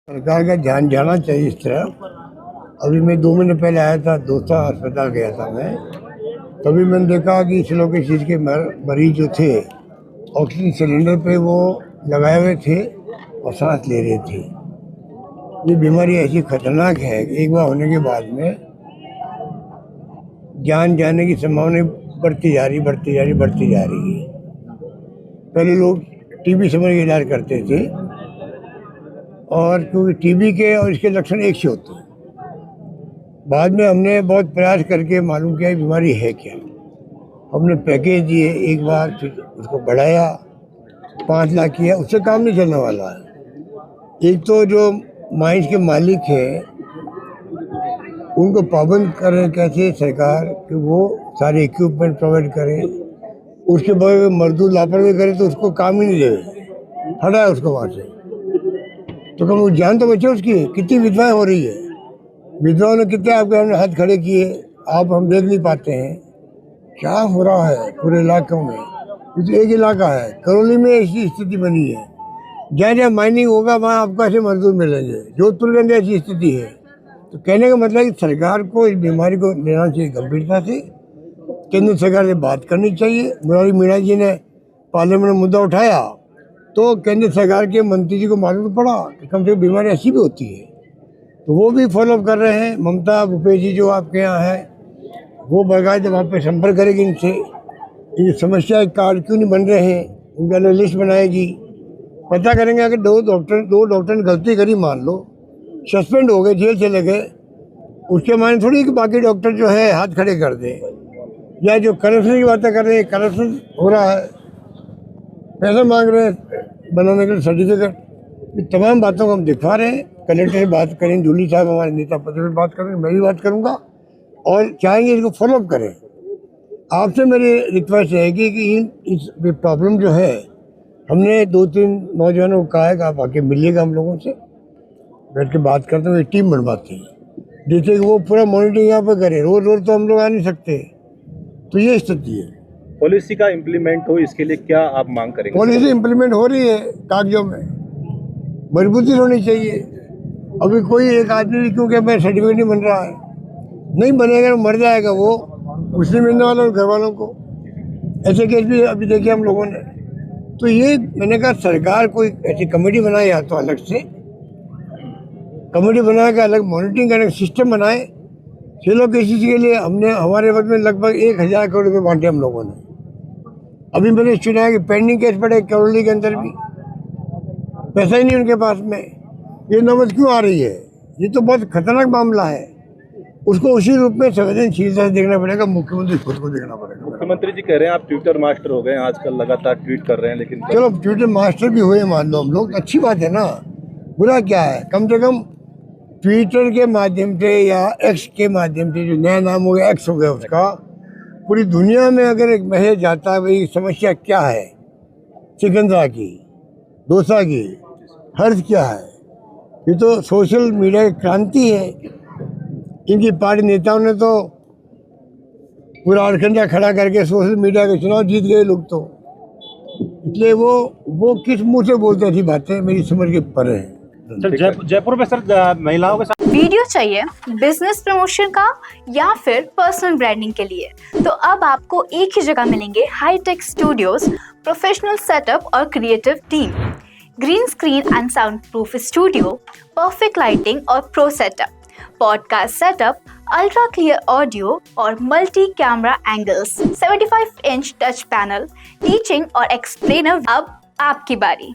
सरकार का ध्यान जाना चाहिए इस तरफ। अभी मैं 2 महीने पहले आया था, दोसा अस्पताल गया था मैं। तभी मैंने देखा कि इस लोग इस चीज़ के मरीज जो थे ऑक्सीजन सिलेंडर पे वो लगाए हुए थे और सांस ले रहे थे। ये बीमारी ऐसी खतरनाक है कि एक बार होने के बाद में जान जाने की संभावना बढ़ती जा रही है। पहले लोग टीबी समझ के इलाज करते थे, और क्योंकि टीबी के और इसके लक्षण एक से होते हैं। बाद में हमने बहुत प्रयास करके मालूम किया बीमारी है क्या। हमने पैकेज दिए एक बार, फिर उसको बढ़ाया, 5 लाख किया, उससे काम नहीं चलने वाला है। एक तो जो माइंस के मालिक हैं उनको पाबंद करें कैसे सरकार कि वो सारे इक्विपमेंट प्रोवाइड करें, उसके बगैर मजदूर लापरवाही करे तो उसको काम ही नहीं देवे, हटाए उसको वहाँ से। तो कम जान तो बचे उसकी। कितनी विधवाएं हो रही है, विधवाओं ने कितने आपके हमने हाथ खड़े किए, आप हम देख नहीं पाते हैं क्या हो रहा है पूरे इलाकों में। तो एक इलाका है करौली में ऐसी स्थिति बनी है, जहाँ जहाँ माइनिंग होगा वहाँ आपको ऐसे मजदूर मिलेंगे। जोधपुर के अंदर ऐसी स्थिति है। तो कहने का मतलब कि सरकार को इस बीमारी को लेना चाहिए गंभीरता से, केंद्र सरकार से बात करनी चाहिए। मुरारी मीणा जी ने पार्लियामेंट में मुद्दा उठाया तो केंद्र सरकार के मंत्री जी को मालूम पड़ा कि कम से कम बीमारी ऐसी भी होती है, तो वो भी फॉलोअप कर रहे हैं। ममता भूपेश जी जो आपके यहाँ है वो बाकायदा वहाँ पे संपर्क करेगी इनसे, ये समस्या कार्ड क्यों नहीं बन रहे हैं, उनका लिस्ट बनाएगी, पता करेंगे। अगर दो डॉक्टर ने गलती करी, मान लो सस्पेंड हो गए, जेल चले गए, उसके माने थोड़ी कि बाकी डॉक्टर जो है हाथ खड़े कर दें। या जो करप्शन की बातें कर रहे हैं, करप्शन हो रहा है, पैसा मांग रहे हैं बनाने के लिए सर्टिफिकेट, तमाम बातों को हम दिखा रहे हैं। कलेक्टर से बात करें, जूली साहब हमारे नेता पत्र से बात करेंगे, मैं भी बात करूंगा और चाहेंगे इसको फॉलोअप करें। आपसे मेरी रिक्वेस्ट है कि इस प्रॉब्लम जो है, हमने 2-3 नौजवानों को कहा है कि आप आके मिलिएगा, हम लोगों से बैठ के बात करते हैं, टीम बनवाते हैं, जैसे कि वो पूरा मॉनिटरिंग यहाँ पर करें। रोज तो हम लोग आ नहीं सकते, तो ये स्थिति है। पॉलिसी का इम्प्लीमेंट हो, इसके लिए क्या आप मांग करेंगे? पॉलिसी इम्प्लीमेंट हो रही है, कागजों में मजबूती होनी चाहिए। अभी कोई एक आदमी क्योंकि मैं सर्टिफिकेट नहीं बन रहा है, नहीं बनेगा तो मर जाएगा वो, उससे मिलने वालों घर वालों को। ऐसे केस भी अभी देखे हम लोगों ने। तो ये मैंने कहा सरकार कोई ऐसी कमेटी बनाए, या तो अलग से कमेटी बना के अलग मॉनिटरिंग करने का सिस्टम बनाए। चलो किसी के लिए हमने हमारे वक्त में लगभग 1000 करोड़ रुपये बांटे हम लोगों ने। अभी मैंने सुना है कि पेंडिंग केस पड़े करौली के अंदर भी, पैसा ही नहीं उनके पास में। ये नौबत क्यों आ रही है? ये तो बहुत खतरनाक मामला है। उसको उसी रूप में संवेदनशीलता से देखना पड़ेगा, मुख्यमंत्री खुद को देखना पड़ेगा। मुख्यमंत्री जी कह रहे हैं आप ट्विटर मास्टर हो गए, आजकल लगातार ट्वीट कर रहे हैं, लेकिन चलो ट्विटर मास्टर भी हुए मान लो हम लोग, अच्छी बात है ना, बुरा क्या है। कम से कम ट्विटर के माध्यम से या एक्स के माध्यम से, जो नया नाम हो गया एक्स हो गया उसका, पूरी दुनिया में अगर एक मैसेज जाता है भाई समस्या क्या है, सिकंदरा की, डोसा की, हर्ष क्या है, ये तो सोशल मीडिया की क्रांति है। इनकी पार्टी नेताओं ने तो पूरा अड़कंजा खड़ा करके सोशल मीडिया के चुनाव जीत गए लोग तो, इसलिए वो किस मुंह से बोलते थी बातें, मेरी समझ के परे है। सर जयपुर में सर महिलाओं के साथ वीडियो चाहिए बिजनेस प्रमोशन का या फिर पर्सनल ब्रांडिंग के लिए, तो अब आपको एक ही जगह मिलेंगे हाईटेक स्टूडियोज, प्रोफेशनल सेटअप और creative team, green screen and sound proof studio, perfect lighting और pro setup, podcast setup, ultra clear audio और multi camera angles, 75 inch touch panel, teaching और एक्सप्लेनर। अब आपकी बारी।